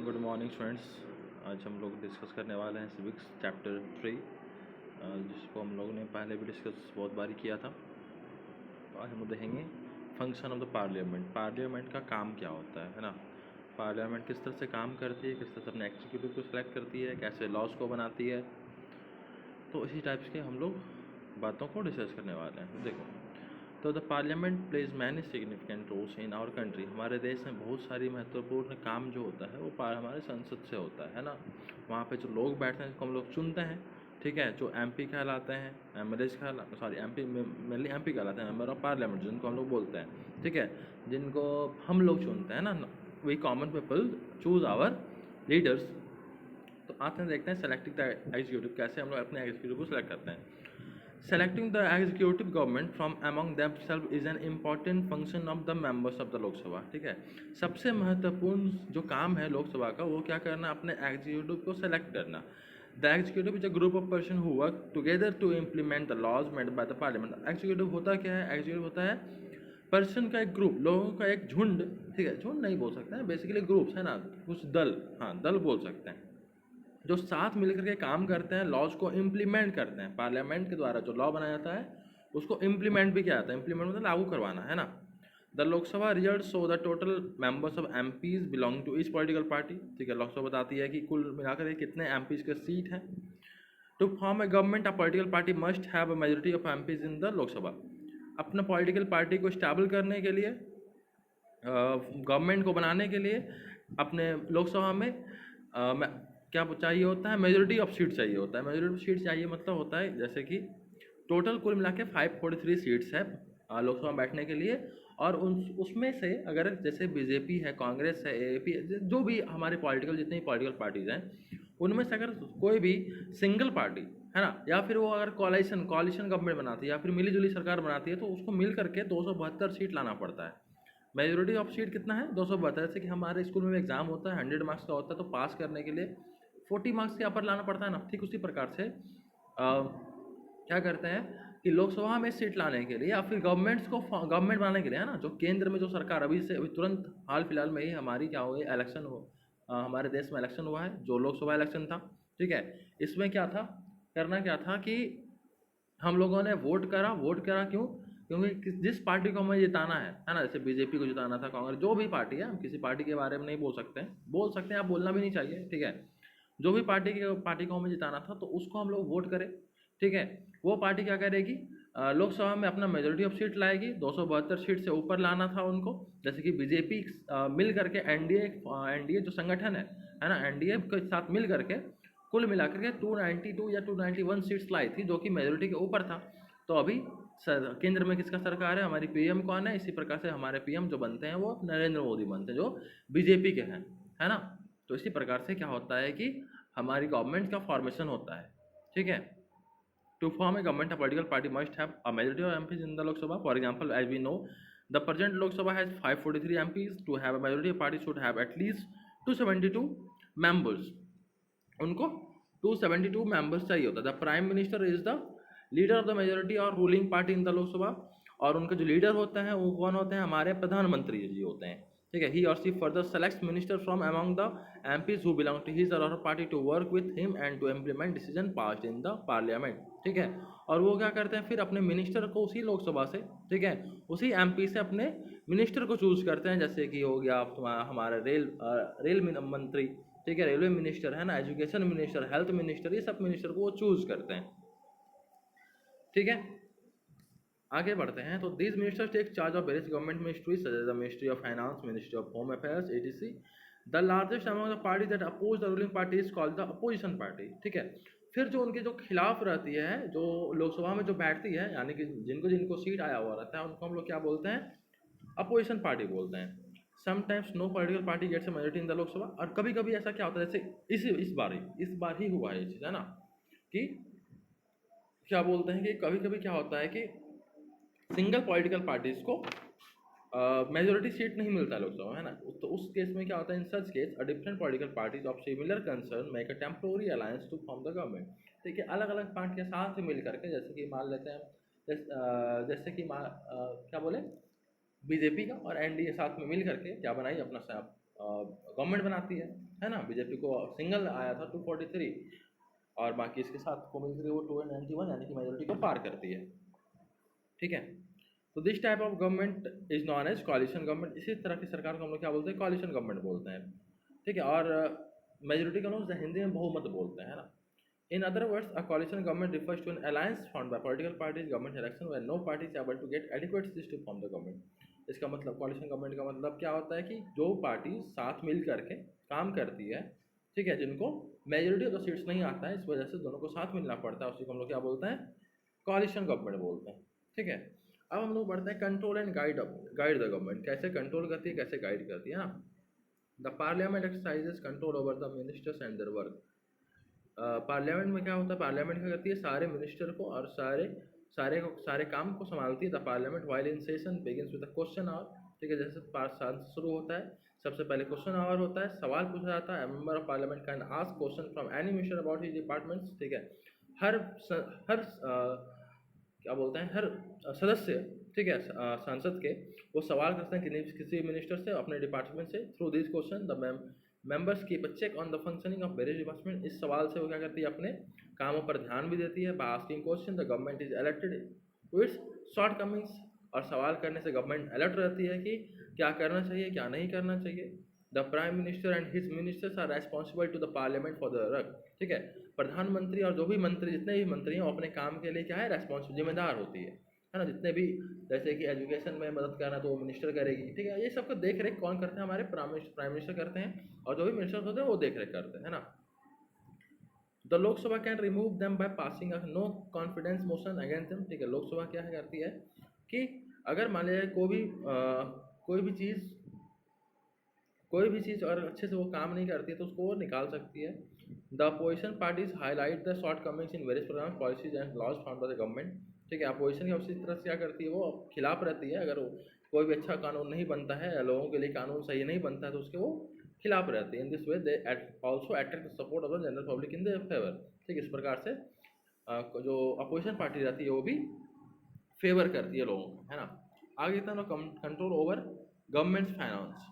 Good morning students. आज हम लोग डिस्कस करने वाले हैं सिविक्स चैप्टर 3, जिसको हम लोगों ने पहले भी डिस्कस बहुत बारी किया था। तो आज हम लोग देखेंगे function of the parliament. Parliament का काम क्या होता है ना। पार्लियामेंट किस तरह से काम करती है, किस तरह से अपने एग्जीक्यूटिव को सिलेक्ट करती है, कैसे लॉज को बनाती है। तो इसी टाइप्स के हम लोग बातों को डिस्कस करने वाले हैं। देखो, तो the parliament plays many significant roles in our country. हमारे देश में बहुत सारी महत्वपूर्ण काम जो होता है वो हमारे संसद से होता है ना। वहाँ पे जो लोग बैठते हैं, जिनको हम लोग चुनते हैं, ठीक है, जो एमपी कहलाते हैं, एमएलए एमपी मेनली एमपी कहलाते हैं, मेंबर ऑफ पार्लियामेंट जिनको हम लोग बोलते हैं, ठीक है, जिनको हम लोग चुनते हैं ना। We common people choose our leaders. तो आते हैं, देखते हैं सेलेक्टिंग द एग्जीक्यूटिव, कैसे हम लोग अपने एग्जीक्यूटिव को सेलेक्ट करते हैं। Selecting the executive government from among themselves is an important function of the members of the लोक सभा। ठीक है, सबसे महत्वपूर्ण जो काम है लोकसभा का वो क्या करना, अपने एग्जीक्यूटिव को सेलेक्ट करना। The executive is a group of person who work together to implement the laws made by the parliament. Executive होता क्या है? एग्जीक्यूटिव होता है पर्सन का एक ग्रुप, लोगों का एक झुंड। ठीक है, झुंड नहीं बोल सकते हैं, बेसिकली ग्रुप्स है ना, कुछ दल, हाँ दल बोल सकते हैं, जो साथ मिलकर के काम करते हैं, लॉज को इम्प्लीमेंट करते हैं। पार्लियामेंट के द्वारा जो लॉ बनाया जाता है उसको इम्प्लीमेंट भी किया जाता है। इम्प्लीमेंट मतलब लागू करवाना है ना। The Lok Sabha result show the total members of MPs belong to each political party. ठीक है, लोकसभा बताती है कि कुल मिलाकर कितने एमपीज के सीट हैं। To form a government a political party must have a majority of MPs in the Lok Sabha. अपना पॉलिटिकल पार्टी को स्टेबल करने के लिए, गवर्नमेंट को बनाने के लिए अपने लोकसभा में क्या चाहिए होता है? मेजोरिटी ऑफ सीट चाहिए होता है। मेजोरिटी ऑफ सीट चाहिए मतलब होता है जैसे कि टोटल कुल मिला के 543 सीट्स है लोकसभा में बैठने के लिए। और उसमें से अगर जैसे बीजेपी है, कांग्रेस है, एएपी है, जो भी हमारे पॉलिटिकल जितनी पॉलिटिकल पार्टीज हैं, उनमें से अगर कोई भी सिंगल पार्टी है ना, या फिर वो अगर कॉलिशन गवर्नमेंट बनाती है या फिर मिली जुली सरकार बनाती है, तो उसको मिल करके 272 सीट लाना पड़ता है। मेजोरिटी ऑफ सीट कितना है? 272। जैसे कि हमारे स्कूल में एग्जाम होता है 100 मार्क्स का होता है, तो पास करने के लिए 40 मार्क्स के अपर लाना पड़ता है ना। ठीक उसी प्रकार से क्या करते हैं कि लोकसभा में सीट लाने के लिए या फिर गवर्नमेंट बनाने के लिए है ना, जो केंद्र में जो सरकार अभी तुरंत हाल फिलहाल में ही हमारी क्या हुई, इलेक्शन हमारे देश में इलेक्शन हुआ है, जो लोकसभा इलेक्शन था। ठीक है, इसमें क्या था, करना क्या था कि हम लोगों ने वोट करा क्यों? क्योंकि जिस पार्टी को हमें जिताना है ना, जैसे बीजेपी को जिताना था, कांग्रेस, जो भी पार्टी है, हम किसी पार्टी के बारे में नहीं बोल सकते हैं, आप बोलना भी नहीं चाहिए। ठीक है, जो भी पार्टी को हमें जिताना था तो उसको हम लोग वोट करें। ठीक है, वो पार्टी क्या करेगी, लोकसभा में अपना मेजोरिटी ऑफ सीट लाएगी, 272 सीट से ऊपर लाना था उनको। जैसे कि बीजेपी मिल करके एनडीए जो संगठन है ना, एनडीए के साथ मिल करके कुल मिलाकर के 292 या 291 सीट्स लाई थी, जो कि मेजोरिटी के ऊपर था। तो अभी केंद्र में किसका सरकार है? हमारी पीएम कौन है? इसी प्रकार से हमारे पीएम जो बनते हैं वो नरेंद्र मोदी बनते हैं, जो बीजेपी के हैं, है ना। तो इसी प्रकार से क्या होता है कि हमारी गवर्नमेंट का फॉर्मेशन होता है। ठीक है, to form a government a political party must have a majority of MPs in the Lok Sabha. For example, as we know, the present Lok Sabha has 543 MPs. To have a majority of party should have at least 272 members. उनको 272 members चाहिए होता है। The prime minister is the leader of the majority और ruling party in the Lok Sabha. और उनके जो leader होते हैं वो कौन होते हैं? हमारे प्रधानमंत्री जी होते हैं। ठीक है, he or she further selects minister from among the MPs who belong to his or her party to work with him and to implement decision passed in the parliament. ठीक है, और वो क्या करते हैं फिर अपने मिनिस्टर को उसी लोकसभा से, ठीक है, उसी एमपी से अपने मिनिस्टर को चूज करते हैं। जैसे कि हो गया हमारा रेल मंत्री, ठीक है, रेलवे मिनिस्टर है ना, एजुकेशन मिनिस्टर, हेल्थ मिनिस्टर, ये सब मिनिस्टर को वो चूज करते हैं। ठीक है, आगे बढ़ते हैं। तो these ministers take charge of various government ministries such as the ministry of finance, ministry of home affairs, etc. The largest among the party that oppose the ruling party is called the opposition party. ठीक है, फिर जो उनके जो खिलाफ रहती है, जो लोकसभा में जो बैठती है, यानी कि जिनको जिनको सीट आया हुआ रहता है, उनको हम लोग क्या बोलते हैं? अपोजिशन पार्टी बोलते हैं। Sometimes no political party gets a majority in the Lok Sabha. और कभी कभी ऐसा क्या होता है, जैसे इस बार ही हुआ है ये चीज़, है ना, कि क्या बोलते हैं कि कभी कभी क्या होता है कि सिंगल पॉलिटिकल पार्टीज को मेजोरिटी सीट नहीं मिलता है लोकसभा, है ना। तो उस केस में क्या होता है? In such case a different political parties of similar concern make a temporary alliance to form the government. ठीक है, अलग अलग पार्टी के साथ मिल करके, जैसे कि मान लेते हैं, जैसे कि क्या बोले, बीजेपी का और एनडीए साथ में मिल करके क्या बनाई, अपना गवर्नमेंट बनाती है ना। बीजेपी को सिंगल आया था 243 और बाकी इसके साथ को मिलकर वो 291 यानी कि मेजोरिटी को पार करती है, ठीक है। तो this type of government is known as coalition government. इसी तरह की सरकार को हम लोग क्या बोलते हैं, कॉलिशन गवर्नमेंट बोलते हैं, ठीक है। और मेजोरिटी का लोग हिंदी में बहुमत बोलते हैं, है ना। In other words, a coalition government refers to an alliance formed by political parties government election where no party is able to get adequate seats to form the government। इसका मतलब coalition government का मतलब क्या होता है कि जो party साथ मिल करके काम करती है, ठीक है, जिनको मेजोरिटी ऑफ द सीट्स नहीं आता है, इस वजह से दोनों को साथ मिलना पड़ता है, उसी को हम लोग क्या बोलते हैं, coalition government बोलते हैं, ठीक है। अब हम लोग बढ़ते हैं control and guide the government, कैसे कंट्रोल करती है, कैसे गाइड करती है ना। The parliament exercises control over the ministers and their work. Parliament में क्या होता है, पार्लियामेंट क्या करती है, सारे मिनिस्टर को और सारे काम को संभालती है। The parliament while in session begins with the question hour, ठीक है। जैसे सत्र शुरू होता है, सबसे पहले क्वेश्चन आवर होता है, सवाल पूछा जाता है। Member of parliament can ask question from any minister about his departments, ठीक है। हर क्या बोलते हैं, हर सदस्य, ठीक है, संसद के, वो सवाल करते हैं किसी मिनिस्टर से अपने डिपार्टमेंट से। Through this question the members keep a check on the functioning of various department. इस सवाल से वो क्या करती है, अपने कामों पर ध्यान भी देती है। By asking question the government is alerted to its shortcomings. और सवाल करने से गवर्नमेंट अलर्ट रहती है कि क्या करना चाहिए, क्या नहीं करना चाहिए। The prime minister and his ministers are responsible to the parliament for the work, ठीक है। प्रधानमंत्री और जो भी मंत्री, जितने भी मंत्री हैं, वो अपने काम के लिए क्या है, रेस्पॉन्सिबल, जिम्मेदार होती है ना। जितने भी, जैसे कि एजुकेशन में मदद करना तो वो मिनिस्टर करेगी, ठीक है। ये सबका देख रेख कौन करते हैं, हमारे प्राइम मिनिस्टर करते हैं, और जो भी मिनिस्टर होते हैं वो देख रेख करते हैं ना। The Lok Sabha can remove them by passing a no confidence motion against them, ठीक है। लोकसभा क्या है करती है कि अगर मान लिया कोई भी चीज़ और अच्छे से वो काम नहीं करती है तो उसको वो निकाल सकती है। The opposition parties highlight the shortcomings in various program policies and laws found by the government, ठीक है। अपोजिशन की उसी तरह से क्या करती है, वो खिलाफ रहती है। अगर कोई भी अच्छा कानून नहीं बनता है या लोगों के लिए कानून सही नहीं बनता है तो उसके वो खिलाफ रहती है। In this way they also attract the support of the general public in their favour, ठीक है। इस प्रकार से जो अपोजिशन पार्टी रहती है वो भी फेवर करती है लोगों को, है ना। आगे था कंट्रोल ओवर गवर्नमेंट फाइनेंस,